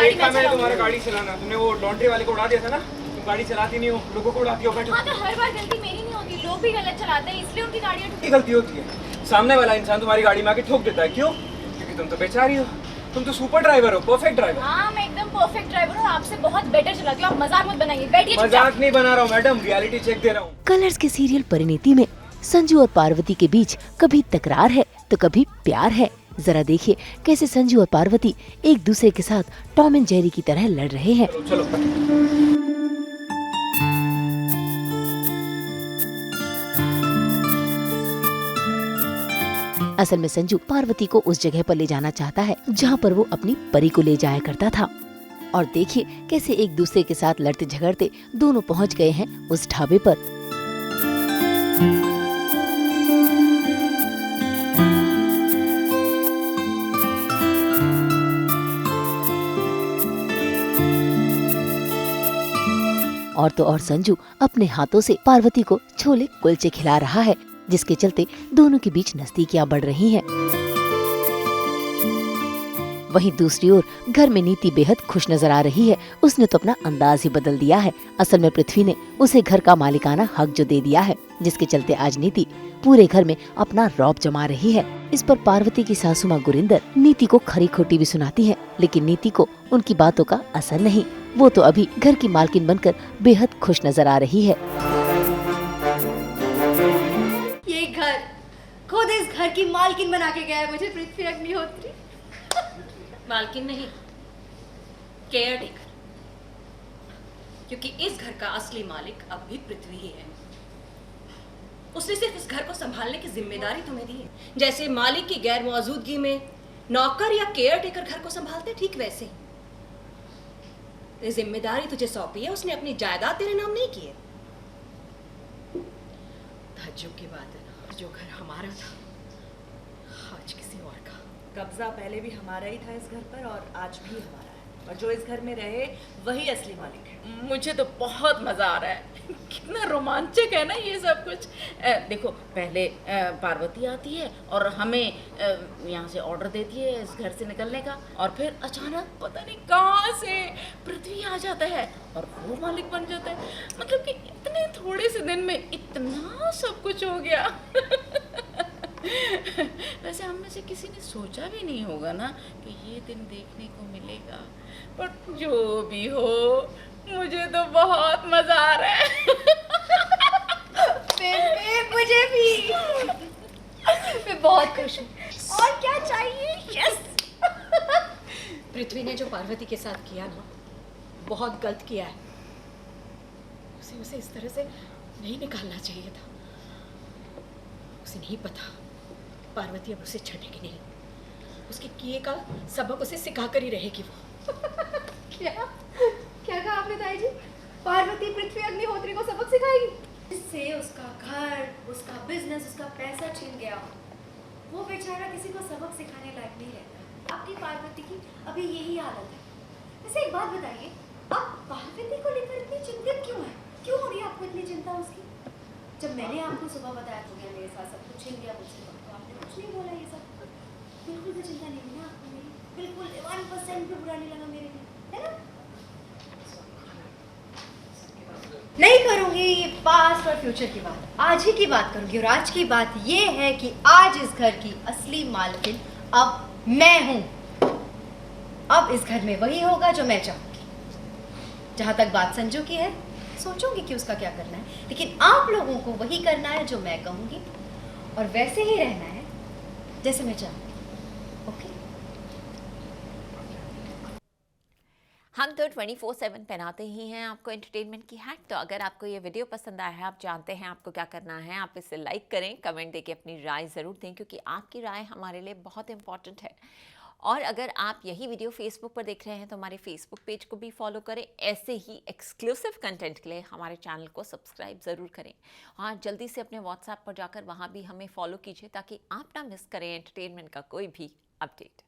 गाड़ी मैं मैंने तुम्हारा गाड़ी चलाना, तुमने वो लॉन्ड्री वाले को उड़ा दिया था ना, तुम गाड़ी चलाती नहीं हो, लोगों को उड़ाती हो। बैठो। हाँ तो हर बार गलती मेरी नहीं होती, लोग भी गलत चलाते हैं इसलिए उनकी गाड़ियाँ की गलती होती है, सामने वाला इंसान तुम्हारी गाड़ी में आके ठोक देता है। क्यों? क्योंकि तुम तो बेचारी हो, तुम तो सुपर ड्राइवर हो, परफेक्ट ड्राइवर। हाँ मैं एकदम परफेक्ट ड्राइवर हूँ, आपसे बहुत बेटर चलाती हूँ, आप मजाक मत बनाइए, बैठिए चुपचाप। मजाक नहीं बना रहा हूँ मैडम, रियलिटी चेक दे रहा हूँ। कलर्स के सीरियल परिणीति में संजू और पार्वती के बीच कभी तकरार है तो कभी प्यार है। जरा देखिए कैसे संजू और पार्वती एक दूसरे के साथ टॉम एंड जेरी की तरह लड़ रहे हैं। चलो असल में संजू पार्वती को उस जगह पर ले जाना चाहता है जहाँ पर वो अपनी परी को ले जाया करता था। और देखिए कैसे एक दूसरे के साथ लड़ते झगड़ते दोनों पहुँच गए हैं उस ढाबे पर। और तो और संजू अपने हाथों से पार्वती को छोले कुलचे खिला रहा है, जिसके चलते दोनों के बीच नजदीकियां बढ़ रही हैं। वहीं दूसरी ओर घर में नीति बेहद खुश नजर आ रही है। उसने तो अपना अंदाज ही बदल दिया है। असल में पृथ्वी ने उसे घर का मालिकाना हक जो दे दिया है, जिसके चलते आज नीति पूरे घर में अपना रौब जमा रही है। इस पर पार्वती की सासू माँ गुरिंदर नीति को खरी खोटी भी सुनाती है, लेकिन नीति को उनकी बातों का असर नहीं। वो तो अभी घर की मालकिन बनकर बेहद खुश नजर आ रही है। ये घर खुद इस घर की मालकिन बना के गया है मुझे पृथ्वी अग्निहोत्री। मालकिन नहीं, केयर टेकर, क्योंकि इस घर का असली मालिक अब भी पृथ्वी ही है। उसने सिर्फ इस घर को संभालने की जिम्मेदारी तुम्हें दी है। जैसे मालिक की गैर मौजूदगी में नौकर या केयर टेकर घर को संभालते, ठीक वैसे ही ये जिम्मेदारी तुझे सौंपी है। उसने अपनी जायदाद तेरे नाम नहीं की है। ताज्जुब की बात है ना, जो घर हमारा था आज किसी और का। कब्जा पहले भी हमारा ही था इस घर पर और आज भी हमारा है, और जो इस घर में रहे वही असली मालिक है। मुझे तो बहुत मज़ा आ रहा है। कितना रोमांचक है ना ये सब कुछ। देखो पहले पार्वती आती है और हमें यहाँ से ऑर्डर देती है इस घर से निकलने का, और फिर अचानक पता नहीं कहाँ से पृथ्वी आ जाता है और वो मालिक बन जाता है। मतलब कि इतने थोड़े से दिन में इतना सब कुछ हो गया। वैसे हम में से किसी ने सोचा भी नहीं होगा ना कि ये दिन देखने को मिलेगा, पर जो भी हो मुझे तो बहुत मजा आ रहा है। मुझे भी मैं बहुत खुश हूँ। और क्या चाहिए? यस। पृथ्वी ने जो पार्वती के साथ किया ना, बहुत गलत किया है। उसे इस तरह से नहीं निकालना चाहिए था। उसे नहीं पता पार्वती अब उसे छड़ेगी नहीं। उसके किए का सबक उसे सिखा कर ही रहेगी वो। क्या कहा आपने ताई जी? पार्वती पृथ्वी अग्निहोत्री को सबक सिखाएगी? इससे उसका घर, उसका बिजनेस, उसका पैसा छीन गया। वो बेचारा किसी को सबक सिखाने लायक नहीं रहता। आपकी पार्वती की अभी यही हालत है। वैसे एक बात बताइए, आप पार्वती को लेकर इतनी चिंतित क्यों हैं? क्यों हो रही है आपको इतनी चिंता उसकी? जब मैंने आपको सुबह बताया तो क्या मेरे साथ सब कुछ छीन गया मुझसे, तो आपने कुछ नहीं बोला ये सब। बिल्कुल भी चिंता नहीं हुई ना आपको मेरी? बिल्कुल 1% भी बुरा नहीं लगा मेरे लिए, है ना? नहीं करूंगी ये पास्ट और फ्यूचर की बात, आज ही की बात करूंगी। और आज की बात ये है कि आज इस घर की असली मालकिन अब मैं हूं। अब इस घर में वही होगा जो मैं चाहूंगी। जहां तक बात संजू की है, सोचूंगी कि उसका क्या करना है, लेकिन आप लोगों को वही करना है जो मैं कहूंगी, और वैसे ही रहना है जैसे मैं चाहूंगी। ओके? हम तो 24/7 पहनाते ही हैं आपको एंटरटेनमेंट की हैक। तो अगर आपको ये वीडियो पसंद आया है, आप जानते हैं आपको क्या करना है। आप इसे लाइक करें, कमेंट देके अपनी राय ज़रूर दें, क्योंकि आपकी राय हमारे लिए बहुत इंपॉर्टेंट है। और अगर आप यही वीडियो फेसबुक पर देख रहे हैं तो हमारे फेसबुक पेज को भी फॉलो करें। ऐसे ही एक्सक्लूसिव कंटेंट के लिए हमारे चैनल को सब्सक्राइब ज़रूर करें। हाँ, जल्दी से अपने व्हाट्सएप पर जाकर वहाँ भी हमें फॉलो कीजिए, ताकि आप ना मिस करें एंटरटेनमेंट का कोई भी अपडेट।